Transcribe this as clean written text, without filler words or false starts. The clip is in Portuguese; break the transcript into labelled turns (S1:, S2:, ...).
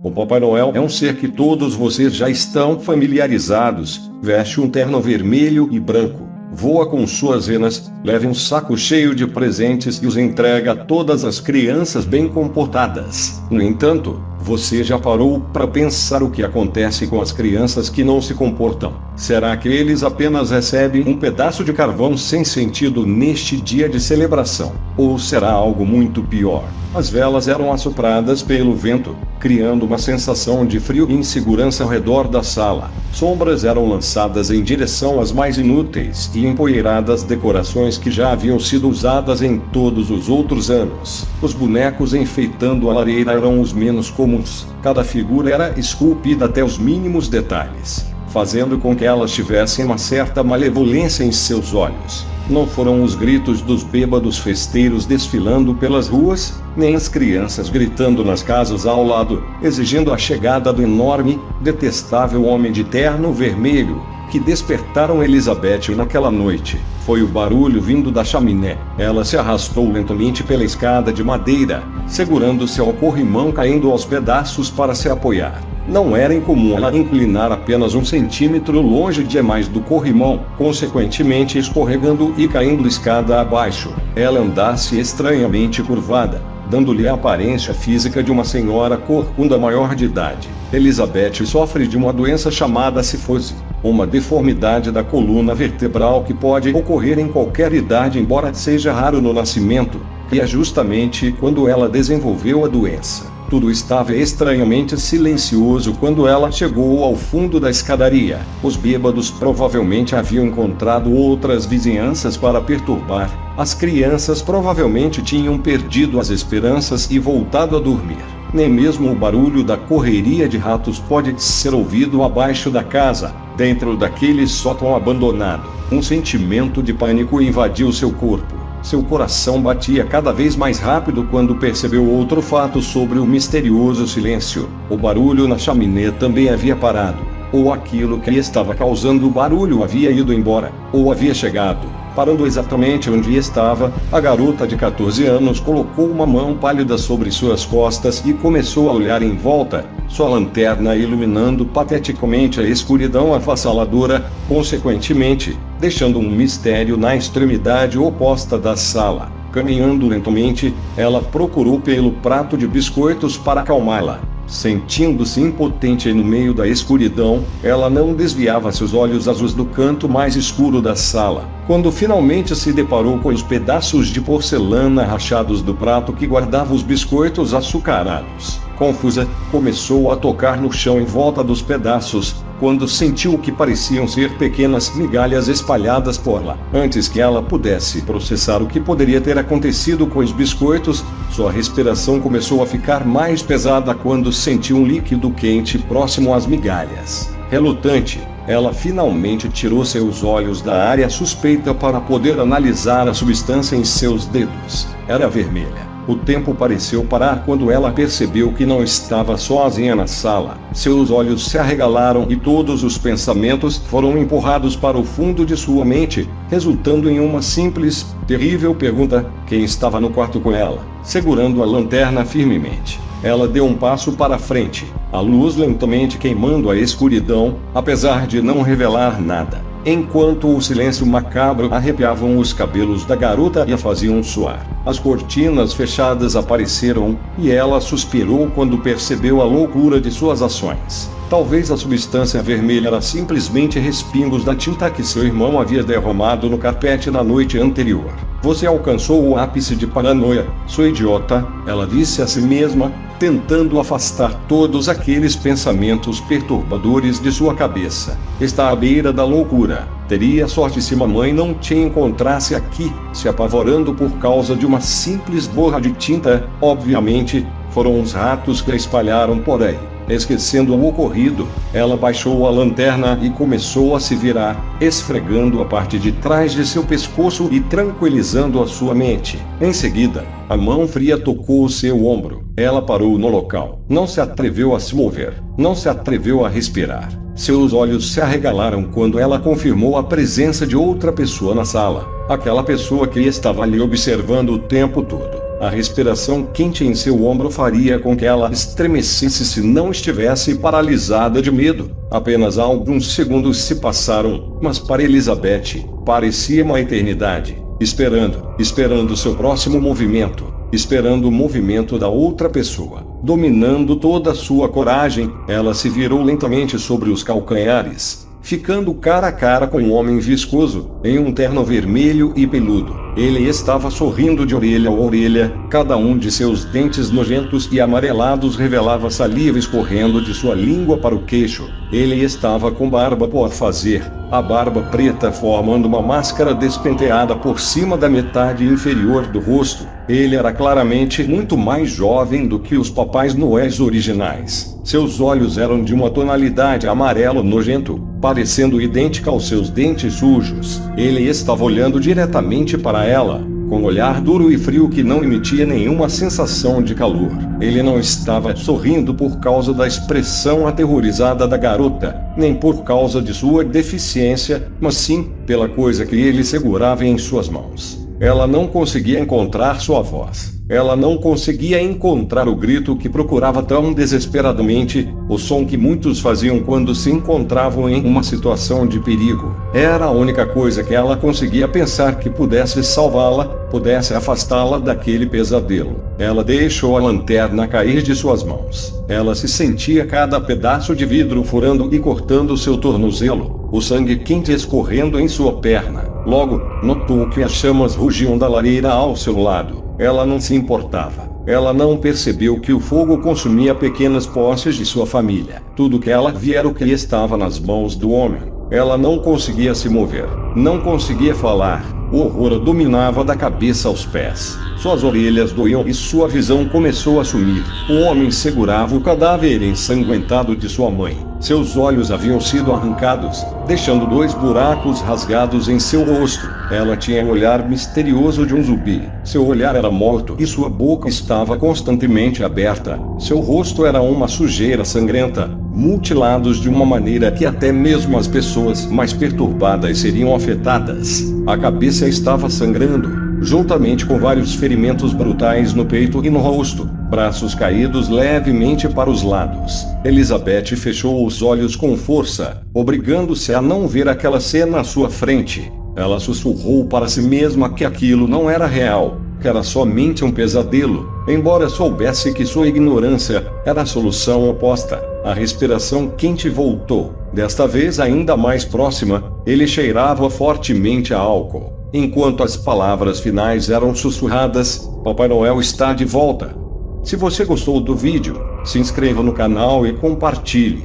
S1: O Papai Noel é um ser que todos vocês já estão familiarizados, veste um terno vermelho e branco, voa com suas renas, leva um saco cheio de presentes e os entrega a todas as crianças bem comportadas. No entanto, você já parou para pensar o que acontece com as crianças que não se comportam? Será que eles apenas recebem um pedaço de carvão sem sentido neste dia de celebração? Ou será algo muito pior? As velas eram assopradas pelo vento, criando uma sensação de frio e insegurança ao redor da sala. Sombras eram lançadas em direção às mais inúteis e empoeiradas decorações que já haviam sido usadas em todos os outros anos. Os bonecos enfeitando a lareira eram os menos comuns. Cada figura era esculpida até os mínimos detalhes, fazendo com que elas tivessem uma certa malevolência em seus olhos. Não foram os gritos dos bêbados festeiros desfilando pelas ruas, nem as crianças gritando nas casas ao lado, exigindo a chegada do enorme, detestável homem de terno vermelho, que despertaram Elizabeth naquela noite. Foi o barulho vindo da chaminé. Ela se arrastou lentamente pela escada de madeira, segurando-se ao corrimão caindo aos pedaços para se apoiar. Não era incomum ela inclinar apenas 1 centímetro longe demais do corrimão, consequentemente escorregando e caindo escada abaixo. Ela andasse estranhamente curvada, dando-lhe a aparência física de uma senhora corcunda maior de idade. Elizabeth sofre de uma doença chamada cifose, uma deformidade da coluna vertebral que pode ocorrer em qualquer idade, embora seja raro no nascimento, e é justamente quando ela desenvolveu a doença. Tudo estava estranhamente silencioso quando ela chegou ao fundo da escadaria. Os bêbados provavelmente haviam encontrado outras vizinhanças para perturbar. As crianças provavelmente tinham perdido as esperanças e voltado a dormir. Nem mesmo o barulho da correria de ratos pode ser ouvido abaixo da casa, dentro daquele sótão abandonado. Um sentimento de pânico invadiu seu corpo. Seu coração batia cada vez mais rápido quando percebeu outro fato sobre o misterioso silêncio. O barulho na chaminé também havia parado. Ou aquilo que estava causando o barulho havia ido embora, ou havia chegado. Parando exatamente onde estava, a garota de 14 anos colocou uma mão pálida sobre suas costas e começou a olhar em volta, sua lanterna iluminando pateticamente a escuridão avassaladora, consequentemente, deixando um mistério na extremidade oposta da sala. Caminhando lentamente, ela procurou pelo prato de biscoitos para acalmá-la. Sentindo-se impotente no meio da escuridão, ela não desviava seus olhos azuis do canto mais escuro da sala. Quando finalmente se deparou com os pedaços de porcelana rachados do prato que guardava os biscoitos açucarados, confusa, começou a tocar no chão em volta dos pedaços, quando sentiu o que pareciam ser pequenas migalhas espalhadas por lá. Antes que ela pudesse processar o que poderia ter acontecido com os biscoitos, sua respiração começou a ficar mais pesada quando sentiu um líquido quente próximo às migalhas. Relutante, ela finalmente tirou seus olhos da área suspeita para poder analisar a substância em seus dedos. Era vermelha. O tempo pareceu parar quando ela percebeu que não estava sozinha na sala. Seus olhos se arregalaram e todos os pensamentos foram empurrados para o fundo de sua mente, resultando em uma simples, terrível pergunta: quem estava no quarto com ela? Segurando a lanterna firmemente, ela deu um passo para a frente, a luz lentamente queimando a escuridão, apesar de não revelar nada. Enquanto o silêncio macabro arrepiavam os cabelos da garota e a faziam suar. As cortinas fechadas apareceram, e ela suspirou quando percebeu a loucura de suas ações. Talvez a substância vermelha era simplesmente respingos da tinta que seu irmão havia derramado no carpete na noite anterior. Você alcançou o ápice de paranoia, sua idiota, ela disse a si mesma, tentando afastar todos aqueles pensamentos perturbadores de sua cabeça. Está à beira da loucura. Teria sorte se mamãe não te encontrasse aqui, se apavorando por causa de uma simples borra de tinta. Obviamente, foram os ratos que a espalharam por aí. Esquecendo o ocorrido, ela baixou a lanterna e começou a se virar, esfregando a parte de trás de seu pescoço e tranquilizando a sua mente. Em seguida, a mão fria tocou o seu ombro. Ela parou no local. Não se atreveu a se mover. Não se atreveu a respirar. Seus olhos se arregalaram quando ela confirmou a presença de outra pessoa na sala. Aquela pessoa que estava ali observando o tempo todo. A respiração quente em seu ombro faria com que ela estremecesse se não estivesse paralisada de medo. Apenas alguns segundos se passaram, mas para Elizabeth, parecia uma eternidade. Esperando seu próximo movimento, esperando o movimento da outra pessoa. Dominando toda a sua coragem, ela se virou lentamente sobre os calcanhares, ficando cara a cara com um homem viscoso, em um terno vermelho e peludo. Ele estava sorrindo de orelha a orelha, cada um de seus dentes nojentos e amarelados revelava saliva escorrendo de sua língua para o queixo. Ele estava com barba por fazer, a barba preta formando uma máscara despenteada por cima da metade inferior do rosto. Ele era claramente muito mais jovem do que os Papais Noéis originais. Seus olhos eram de uma tonalidade amarelo nojento, parecendo idêntica aos seus dentes sujos. Ele estava olhando diretamente para ela, com um olhar duro e frio que não emitia nenhuma sensação de calor. Ele não estava sorrindo por causa da expressão aterrorizada da garota, nem por causa de sua deficiência, mas sim pela coisa que ele segurava em suas mãos. Ela não conseguia encontrar sua voz. Ela não conseguia encontrar o grito que procurava tão desesperadamente, o som que muitos faziam quando se encontravam em uma situação de perigo. Era a única coisa que ela conseguia pensar que pudesse salvá-la, pudesse afastá-la daquele pesadelo. Ela deixou a lanterna cair de suas mãos. Ela se sentia cada pedaço de vidro furando e cortando seu tornozelo, o sangue quente escorrendo em sua perna. Logo, notou que as chamas rugiam da lareira ao seu lado. Ela não se importava. Ela não percebeu que o fogo consumia pequenas posses de sua família. Tudo que ela via era o que estava nas mãos do homem. Ela não conseguia se mover. Não conseguia falar. O horror a dominava da cabeça aos pés. Suas orelhas doíam e sua visão começou a sumir. O homem segurava o cadáver ensanguentado de sua mãe. Seus olhos haviam sido arrancados, deixando 2 buracos rasgados em seu rosto. Ela tinha o olhar misterioso de um zumbi. Seu olhar era morto e sua boca estava constantemente aberta. Seu rosto era uma sujeira sangrenta, mutilados de uma maneira que até mesmo as pessoas mais perturbadas seriam afetadas. A cabeça estava sangrando, juntamente com vários ferimentos brutais no peito e no rosto, braços caídos levemente para os lados. Elizabeth fechou os olhos com força, obrigando-se a não ver aquela cena à sua frente. Ela sussurrou para si mesma que aquilo não era real, que era somente um pesadelo, embora soubesse que sua ignorância era a solução oposta. A respiração quente voltou, desta vez ainda mais próxima. Ele cheirava fortemente a álcool. Enquanto as palavras finais eram sussurradas, Papai Noel está de volta. Se você gostou do vídeo, se inscreva no canal e compartilhe.